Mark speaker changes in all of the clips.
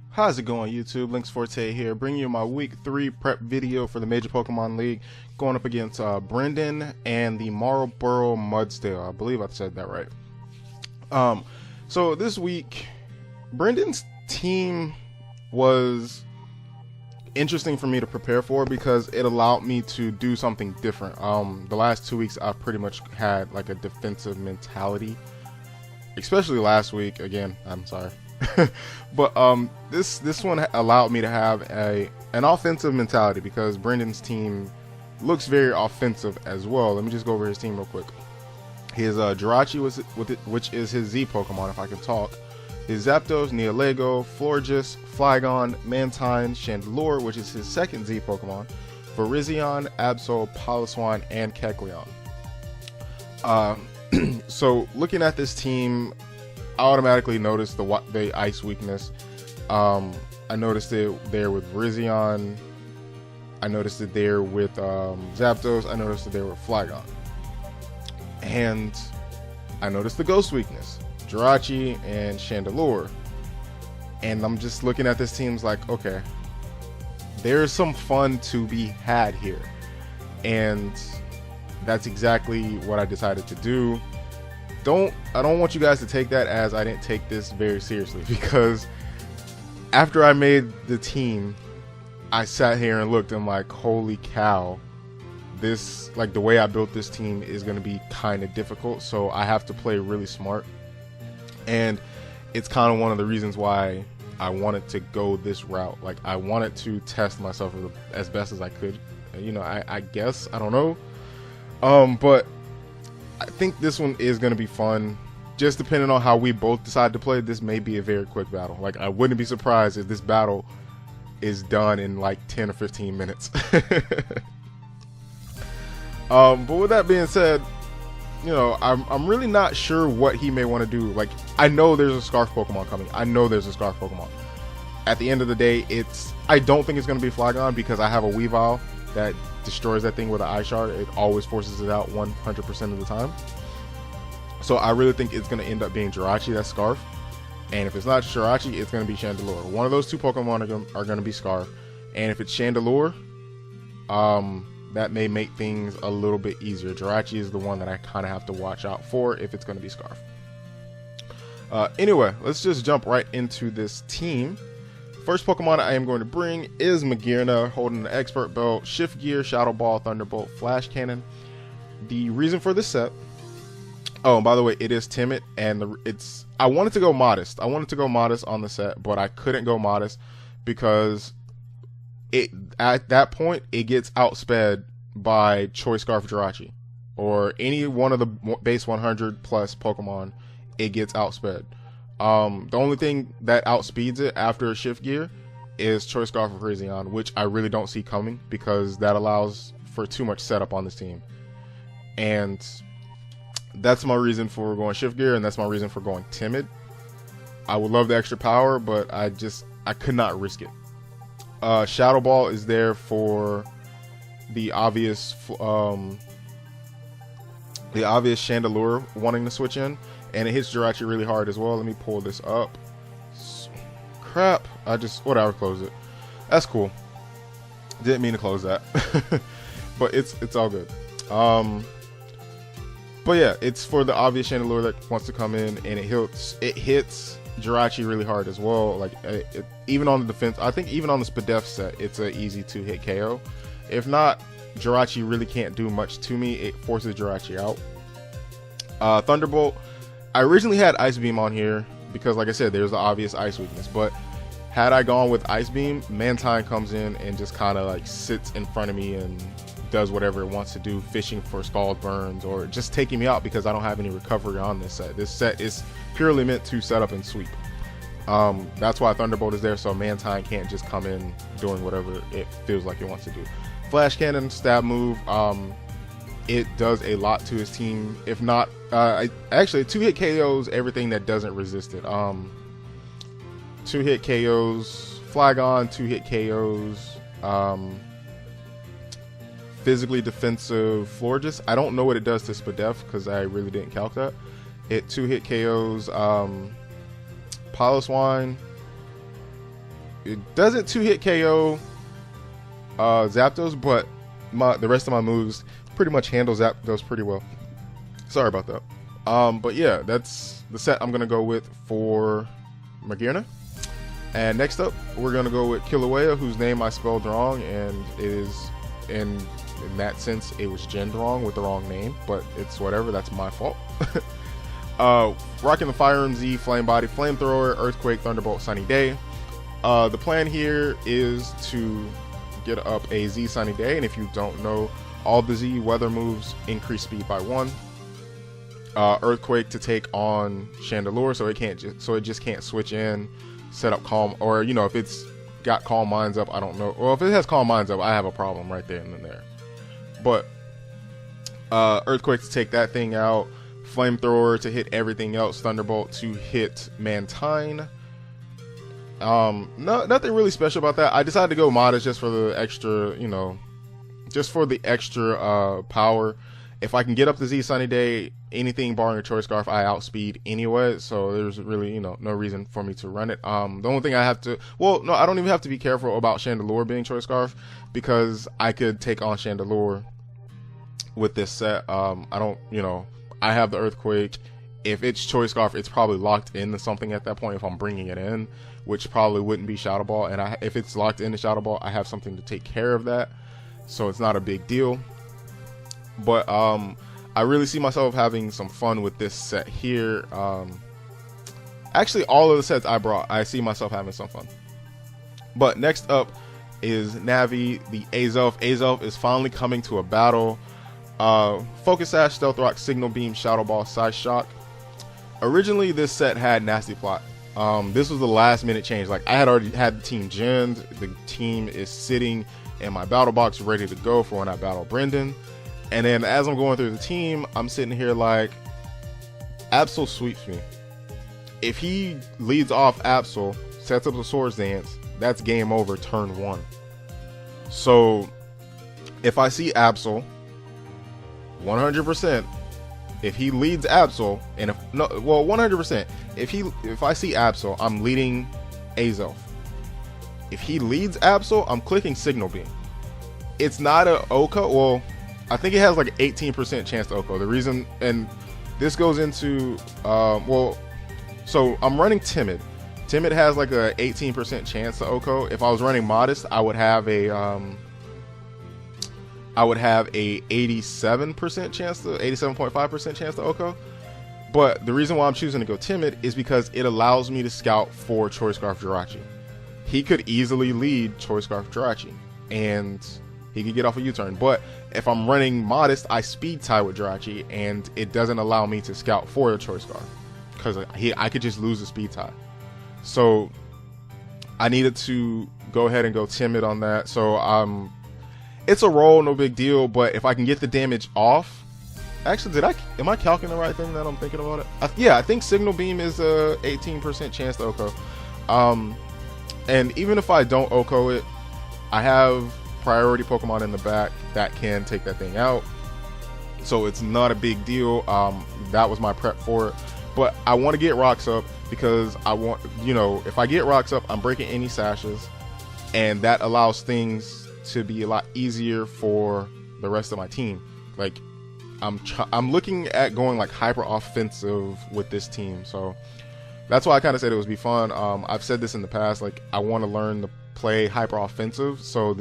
Speaker 1: How's it going, YouTube? Links Forte here, bringing you my week 3 prep video for the Major Pokemon League, going up against Brendan and the Marlboro Mudsdale. I believe I said that right. So this week, Brendan's team was interesting for me to prepare for because it allowed me to do something different. The last 2 weeks, I've pretty much had like a defensive mentality, especially last week. Again, I'm sorry. But this one allowed me to have an offensive mentality because Brendan's team looks very offensive as well. Let me just go over his team real quick. His Jirachi which is his Z Pokemon, if I can talk. His Zapdos, Neolego, Florges, Flygon, Mantine, Chandelure, which is his second Z Pokemon, Virizion, Absol, Piloswine, and Kecleon. So looking at this team, I automatically noticed the ice weakness. I noticed it there with Virizion. I noticed it there with Zapdos. I noticed it there with Flygon. And I noticed the ghost weakness, Jirachi and Chandelure. And I'm just looking at this team's like, okay, there's some fun to be had here. And that's exactly what I decided to do. I don't want you guys to take that as I didn't take this very seriously, because after I made the team, I sat here and looked and I'm like, holy cow, this, like, the way I built this team is going to be kind of difficult, so I have to play really smart. And it's kind of one of the reasons why I wanted to go this route. Like, I wanted to test myself as best as I could. You know, I guess, I don't know. But I think this one is going to be fun. Just depending on how we both decide to play, this may be a very quick battle. Like, I wouldn't be surprised if this battle is done in like 10 or 15 minutes. But with that being said, you know, I'm really not sure what he may want to do. Like, I know there's a Scarf Pokemon coming. I know there's a Scarf Pokemon. At the end of the day, I don't think it's going to be Flygon because I have a Weavile that destroys that thing with an Eye Shard. It always forces it out 100% of the time. So I really think it's going to end up being Jirachi, that's Scarf. And if it's not Jirachi, it's going to be Chandelure. One of those two Pokemon are going to be Scarf. And if it's Chandelure, that may make things a little bit easier. Jirachi is the one that I kind of have to watch out for if it's going to be Scarf. Anyway, let's just jump right into this team. First Pokemon I am going to bring is Magearna, holding the Expert Belt, Shift Gear, Shadow Ball, Thunderbolt, Flash Cannon. The reason for this set, oh, and by the way, it is timid, and I wanted to go modest. I wanted to go modest on the set, but I couldn't go modest because at that point it gets outsped by Choice Scarf Jirachi or any one of the base 100 plus Pokemon. It gets outsped. The only thing that outspeeds it after a Shift Gear is Choice Scarf of Virizion, which I really don't see coming because that allows for too much setup on this team. And that's my reason for going Shift Gear, and that's my reason for going timid. I would love the extra power, but I could not risk it. Shadow Ball is there for the obvious Chandelure wanting to switch in. And it hits Jirachi really hard as well. Let me pull this up. Crap. Whatever, close it. That's cool. Didn't mean to close that. But it's all good. But yeah, it's for the obvious Chandelure that wants to come in, and it hits Jirachi really hard as well. Like, even on the defense, I think even on the Spadef set, it's an easy 2-hit KO. If not, Jirachi really can't do much to me. It forces Jirachi out. Thunderbolt. I originally had Ice Beam on here because, like I said, there's the obvious ice weakness. But had I gone with Ice Beam, Mantine comes in and just kind of like sits in front of me and does whatever it wants to do, fishing for stalled burns or just taking me out because I don't have any recovery on this set. This set is purely meant to set up and sweep. That's why Thunderbolt is there, so Mantine can't just come in doing whatever it feels like it wants to do. Flash Cannon, stab move. It does a lot to his team. If not, actually 2-hit KOs everything that doesn't resist it. 2-hit KOs Flygon, 2-hit KOs physically defensive Florges. I don't know what it does to Spadef because I really didn't calc that. It 2-hit KOs Piloswine, it doesn't 2-hit KO Zapdos, but the rest of my moves pretty much handle Zapdos pretty well. Sorry about that. But yeah, that's the set I'm gonna go with for Magearna. And next up, we're gonna go with Kilauea, whose name I spelled wrong, and it is in that sense it was genned wrong with the wrong name, but it's whatever. That's my fault. Rocking the Fire MZ, Flame Body, Flamethrower, Earthquake, Thunderbolt, Sunny Day. The plan here is to get up a Z Sunny Day, and if you don't know, all the Z weather moves increase speed by 1. Earthquake to take on Chandelure, so it just can't switch in, set up Calm, or you know, if it's got Calm Minds up, I don't know. Well, if it has Calm Minds up, I have a problem right there and then there. But Earthquake to take that thing out, Flamethrower to hit everything else, Thunderbolt to hit Mantine. Nothing really special about that. I decided to go modest just for the extra, you know, just for the extra power. If I can get up the Z Sunny Day, anything barring a Choice Scarf, I outspeed anyway, so there's really, you know, no reason for me to run it. The only thing I have to, well, no, I don't even have to be careful about Chandelure being Choice Scarf, because I could take on Chandelure with this set. I don't, you know, I have the Earthquake. If it's Choice Scarf, it's probably locked into something at that point if I'm bringing it in, which probably wouldn't be Shadow Ball, and if it's locked into Shadow Ball, I have something to take care of that, so it's not a big deal. But I really see myself having some fun with this set here. Actually, all of the sets I brought, I see myself having some fun. But next up is Navi, the Azelf. Azelf is finally coming to a battle. Focus Sash, Stealth Rock, Signal Beam, Shadow Ball, Side Shock. Originally, this set had Nasty Plot. This was the last minute change. Like, I had already had the team genned. The team is sitting in my battle box ready to go for when I battle Brendan. And then as I'm going through the team, I'm sitting here like, Absol sweeps me. If he leads off Absol, sets up the Swords Dance, that's game over turn 1. So if I see Absol, 100%, if he leads Absol, and if no, well, 100%, if I see Absol, I'm leading Azelf. If he leads Absol, I'm clicking Signal Beam. It's not a Oko, well, I think it has like an 18% chance to Oko. The reason, and this goes into, well, so I'm running Timid. Timid has like a 18% chance to Oko. If I was running Modest, I would have a 87% chance to, 87.5% chance to Oko. But the reason why I'm choosing to go Timid is because it allows me to scout for Choice Scarf Jirachi. He could easily lead Choice Scarf Jirachi, and he could get off a U-turn. But if I'm running Modest, I speed tie with Jirachi, and it doesn't allow me to scout for a Choice Scarf, because I could just lose the speed tie. So I needed to go ahead and go Timid on that. So it's a roll, no big deal. But if I can get the damage off, actually, am I calculating the right thing that I'm thinking about it? Yeah, I think Signal Beam is a 18% chance to Oko. And even if I don't Oko it, I have priority Pokemon in the back that can take that thing out, so it's not a big deal. That was my prep for it. But I want to get rocks up because I want, you know, if I get rocks up, I'm breaking any sashes, and that allows things to be a lot easier for the rest of my team. Like, I'm looking at going like hyper offensive with this team, so that's why I kind of said it would be fun. I've said this in the past, like, I want to learn to play hyper offensive, so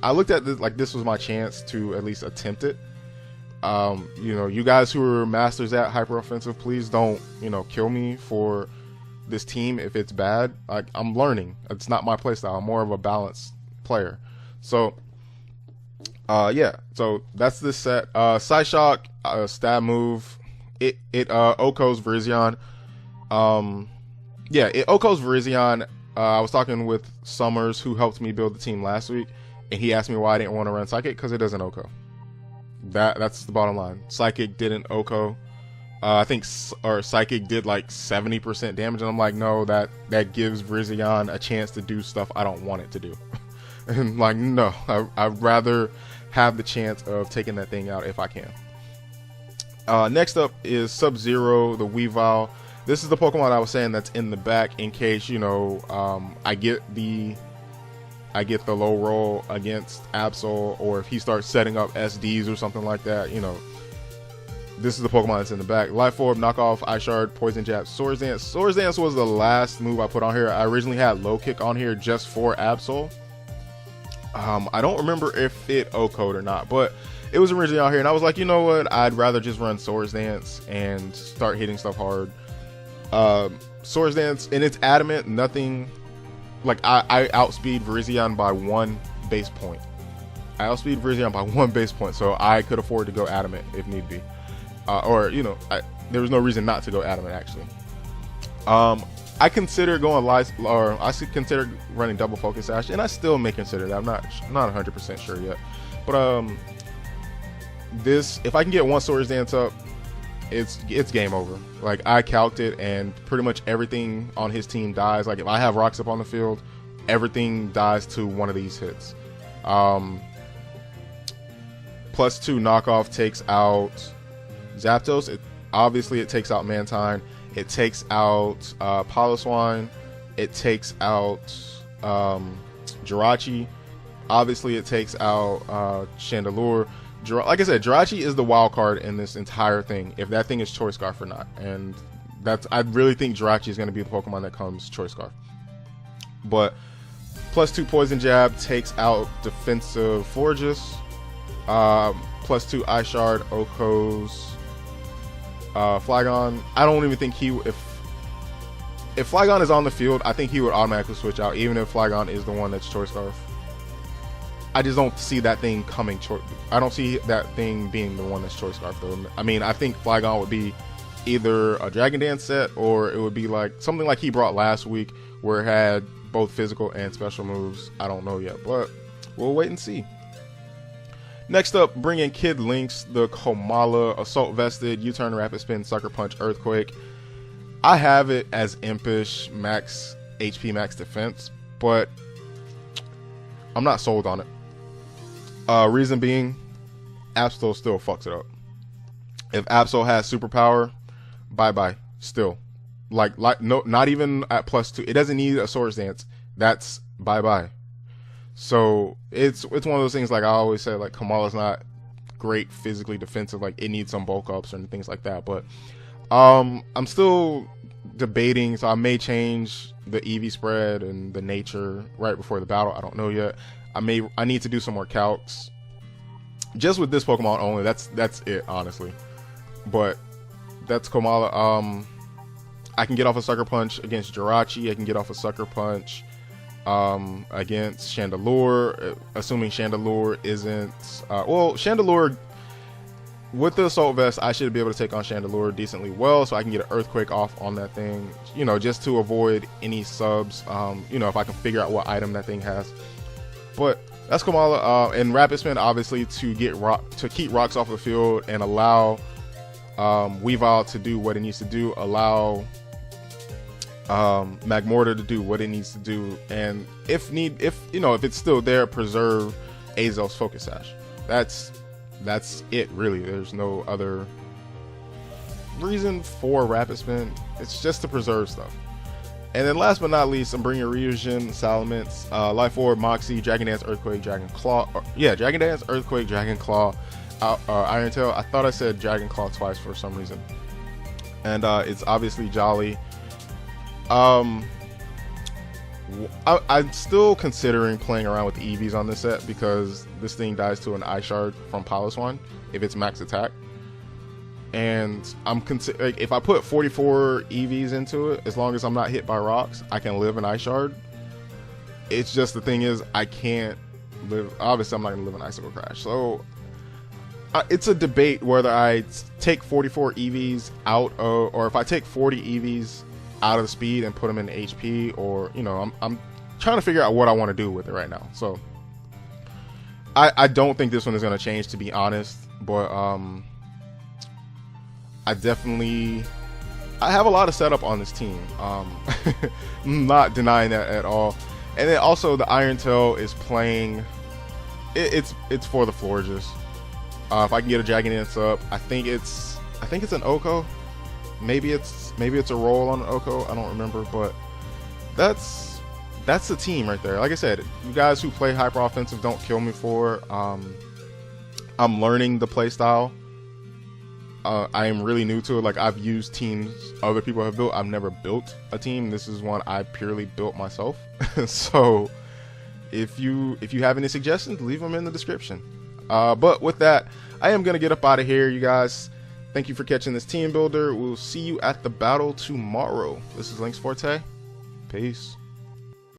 Speaker 1: I looked at this like this was my chance to at least attempt it. You know, you guys who are masters at hyper offensive, please don't, you know, kill me for this team if it's bad. Like, I'm learning. It's not my playstyle. I'm more of a balanced player. So yeah, so that's this set. Side Shock, stab move, it Oko's Virizion. Yeah, it Oko's Virizion. I was talking with Summers, who helped me build the team last week, and he asked me why I didn't want to run Psychic, because it doesn't Oko. That's the bottom line. Psychic didn't Oko. I think Psychic did like 70% damage, and I'm like, no, that gives Virizion a chance to do stuff I don't want it to do. And like, no, I'd rather have the chance of taking that thing out if I can. Next up is Sub-Zero, the Weavile. This is the Pokemon I was saying that's in the back in case, you know, I get the low roll against Absol, or if he starts setting up SDs or something like that, you know, this is the Pokemon that's in the back. Life Orb, Knockoff, Ice Shard, Poison Jab, Swords Dance. Swords Dance was the last move I put on here. I originally had Low Kick on here just for Absol. I don't remember if it O-code or not, but it was originally on here, and I was like, you know what, I'd rather just run Swords Dance and start hitting stuff hard. Swords Dance, and it's adamant, nothing, like I outspeed Virizion by 1 base point. I outspeed Virizion by 1 base point, so I could afford to go adamant if need be. Or, you know, there was no reason not to go adamant, actually. I consider going live, or I consider running double focus sash, and I still may consider that. I'm not 100% sure yet. But this, if I can get 1 Swords Dance up, it's game over. Like, I calced it, and pretty much everything on his team dies. Like, if I have rocks up on the field, everything dies to one of these hits. +2 Knockoff takes out Zapdos. Obviously it takes out Mantine. It takes out Piloswine. It takes out Jirachi. Obviously it takes out Chandelure. Like I said, Jirachi is the wild card in this entire thing, if that thing is Choice Scarf or not. And I really think Jirachi is going to be the Pokemon that comes Choice Scarf. But +2 Poison Jab takes out defensive Florges. +2 Ice Shard, Okos, Flygon. I don't even think if Flygon is on the field, I think he would automatically switch out, even if Flygon is the one that's Choice Scarf. I just don't see that thing coming. I don't see that thing being the one that's Choice Scarf, though. I mean, I think Flygon would be either a Dragon Dance set, or it would be like something like he brought last week, where it had both physical and special moves. I don't know yet, but we'll wait and see. Next up, bring in Kid Lynx, the Komala, Assault Vested, U-Turn, Rapid Spin, Sucker Punch, Earthquake. I have it as Impish, max HP, max defense, but I'm not sold on it. Reason being, Absol still fucks it up. If Absol has superpower, bye-bye, still. Like no, not even at +2. It doesn't need a Swords Dance. That's bye-bye. So it's one of those things, like I always say, like Kamala's not great physically defensive, like it needs some bulk ups and things like that. But I'm still debating, so I may change the EV spread and the nature right before the battle. I don't know yet. I need to do some more calcs just with this Pokemon only. That's it, honestly. But that's Komala. I can get off a Sucker Punch against Jirachi. I can get off a Sucker Punch against Chandelure, assuming Chandelure isn't well, Chandelure with the Assault Vest, I should be able to take on Chandelure decently well, so I can get an Earthquake off on that thing, you know, just to avoid any subs, you know, if I can figure out what item that thing has. But that's Komala, and Rapid Spin, obviously, to keep rocks off the field and allow Weavile to do what it needs to do, allow Magmortar to do what it needs to do, and if it's still there, preserve Azel's Focus Sash. That's it, really. There's no other reason for Rapid Spin. It's just to preserve stuff. And then last but not least, I'm bringing Ryujin, Salamence, Life Orb, Moxie, Dragon Dance, Earthquake, Dragon Claw. Dragon Dance, Earthquake, Dragon Claw, Iron Tail. I thought I said Dragon Claw twice for some reason. And it's obviously Jolly. I'm still considering playing around with the EVs on this set, because this thing dies to an Ice Shard from Piloswine if it's max attack. And if I put 44 EVs into it, as long as I'm not hit by rocks, I can live an Ice Shard. It's just, the thing is, I can't live. Obviously, I'm not gonna live an Icicle Crash. So it's a debate whether I take 44 EVs out of, or if I take 40 EVs out of the speed and put them in HP, or, you know, I'm trying to figure out what I want to do with it right now. So I don't think this one is going to change, to be honest, but I have a lot of setup on this team. I'm not denying that at all. And then also the Iron Tail is playing, it's for the Florges. If I can get a Dragon Dance up, I think it's an Oko. maybe it's a roll on Oko. I don't remember, but that's the team right there. Like I said, you guys who play hyper offensive, don't kill me for. I'm learning the play style. I am really new to it. Like, I've used teams other people have built. I've never built a team. This is one I purely built myself. So if you have any suggestions, leave them in the description. But with that, I am gonna get up out of here, you guys. Thank you for catching this team builder. We'll see you at the battle tomorrow. This is Link's Forte. Peace.